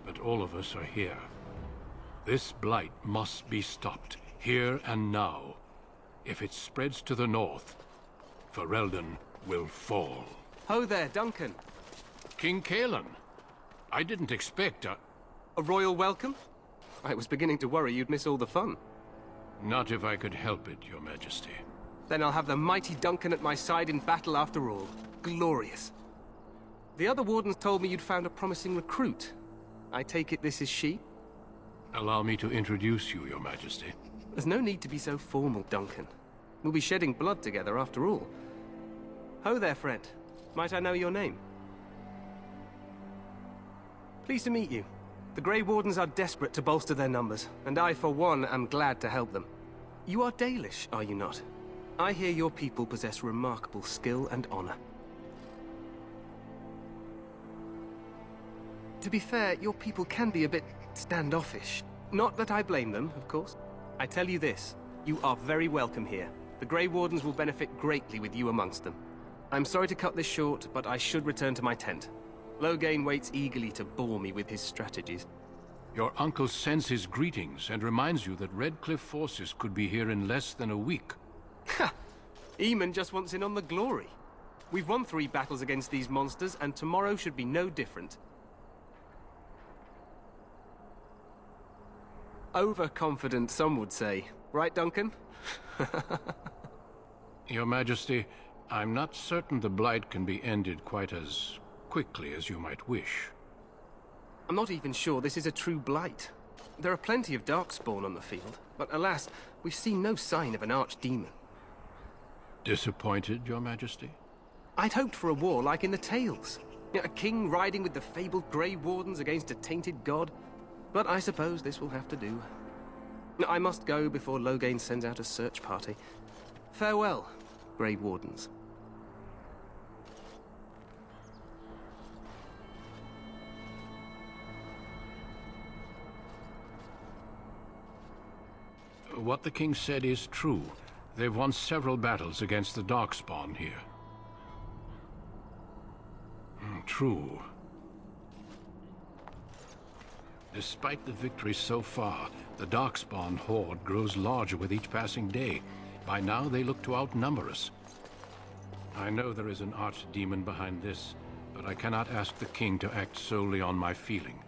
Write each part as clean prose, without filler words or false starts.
but all of us are here. This blight must be stopped, here and now. If it spreads to the north, Ferelden will fall. Ho there, Duncan. King Cailan, I didn't expect a royal welcome? I was beginning to worry you'd miss all the fun. Not if I could help it, Your Majesty. Then I'll have the mighty Duncan at my side in battle after all. Glorious. The other wardens told me you'd found a promising recruit. I take it this is she? Allow me to introduce you, Your Majesty. There's no need to be so formal, Duncan. We'll be shedding blood together after all. Ho there, friend. Might I know your name? Pleased to meet you. The Grey Wardens are desperate to bolster their numbers, and I, for one, am glad to help them. You are Dalish, are you not? I hear your people possess remarkable skill and honor. To be fair, your people can be a bit standoffish. Not that I blame them, of course. I tell you this, you are very welcome here. The Grey Wardens will benefit greatly with you amongst them. I'm sorry to cut this short, but I should return to my tent. Loghain waits eagerly to bore me with his strategies. Your uncle sends his greetings and reminds you that Redcliffe forces could be here in less than a week. Ha! Eamon just wants in on the glory. We've won 3 battles against these monsters, and tomorrow should be no different. Overconfident, some would say. Right, Duncan? Your Majesty, I'm not certain the blight can be ended quite as quickly as you might wish. I'm not even sure this is a true blight. There are plenty of Darkspawn on the field, but alas, we've seen no sign of an archdemon. Disappointed, Your Majesty? I'd hoped for a war like in the tales. A king riding with the fabled Grey Wardens against a tainted god. But I suppose this will have to do. I must go before Loghain sends out a search party. Farewell, Grey Wardens. What the king said is true. They've won several battles against the Darkspawn here. True. Despite the victories so far, the Darkspawn horde grows larger with each passing day. By now, they look to outnumber us. I know there is an archdemon behind this, but I cannot ask the king to act solely on my feeling.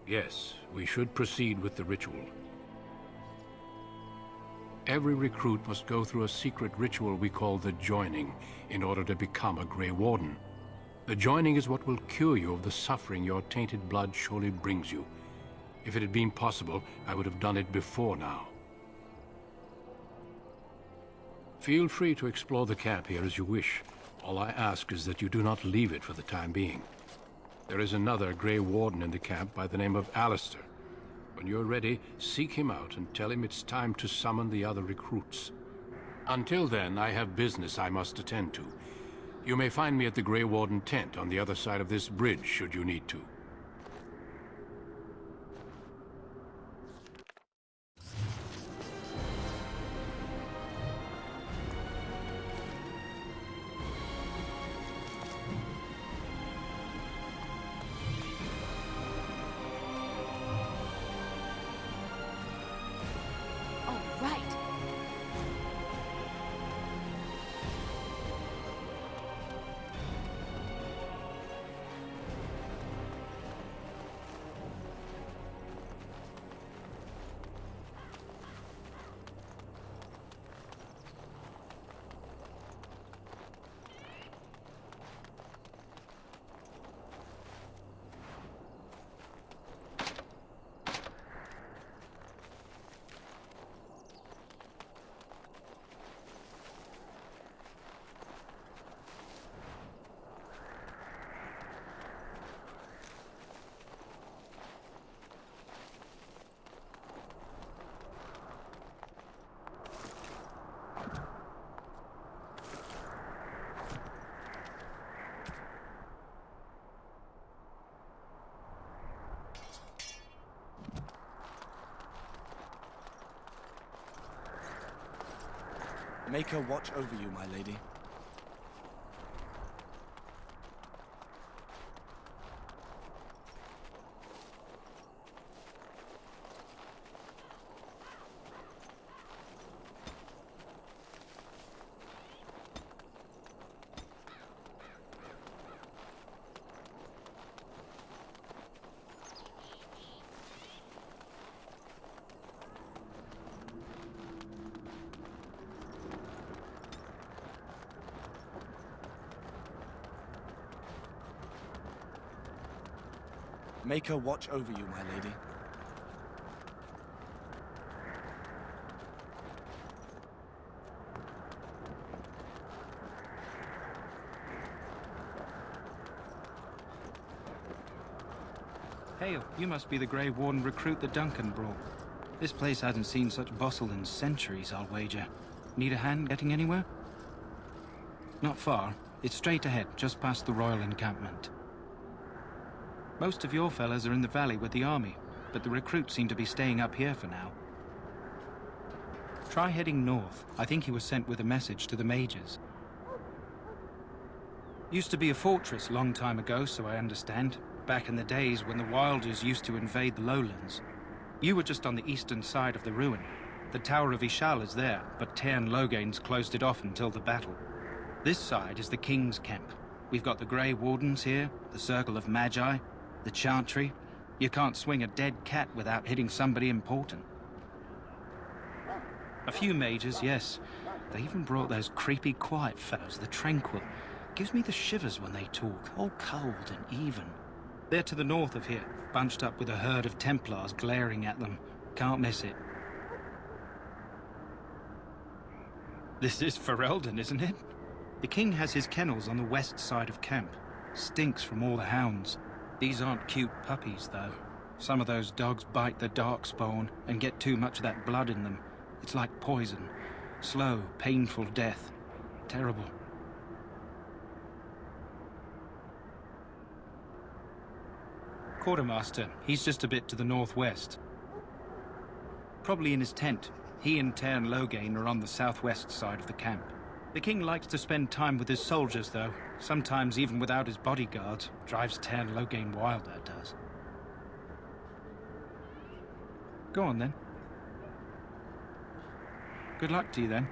Yes, we should proceed with the ritual. Every recruit must go through a secret ritual we call the Joining in order to become a Grey Warden. The Joining is what will cure you of the suffering your tainted blood surely brings you. If it had been possible, I would have done it before now. Feel free to explore the camp here as you wish. All I ask is that you do not leave it for the time being. There is another Grey Warden in the camp by the name of Alistair. When you're ready, seek him out and tell him it's time to summon the other recruits. Until then, I have business I must attend to. You may find me at the Grey Warden tent on the other side of this bridge, should you need to. Make her watch over you, my lady. Maker watch over you, my lady. Hail, you must be the Grey Warden recruit that Duncan brought. This place hasn't seen such bustle in centuries, I'll wager. Need a hand getting anywhere? Not far. It's straight ahead, just past the royal encampment. Most of your fellas are in the valley with the army, but the recruits seem to be staying up here for now. Try heading north. I think he was sent with a message to the mages. Used to be a fortress long time ago, so I understand. Back in the days when the Wilders used to invade the lowlands. You were just on the eastern side of the ruin. The Tower of Ishal is there, but Tairn Logain's closed it off until the battle. This side is the King's camp. We've got the Grey Wardens here, the Circle of Magi, the Chantry. You can't swing a dead cat without hitting somebody important. A few mages, yes. They even brought those creepy quiet fellows, the Tranquil. Gives me the shivers when they talk, all cold and even. They're to the north of here, bunched up with a herd of Templars glaring at them. Can't miss it. This is Ferelden, isn't it? The king has his kennels on the west side of camp. Stinks from all the hounds. These aren't cute puppies, though. Some of those dogs bite the Darkspawn and get too much of that blood in them. It's like poison. Slow, painful death. Terrible. Quartermaster, he's just a bit to the northwest. Probably in his tent. He and Tairn Logain are on the southwest side of the camp. The king likes to spend time with his soldiers, though. Sometimes even without his bodyguards. Drives Tairn Logain wild, that does. Go on, then. Good luck to you, then.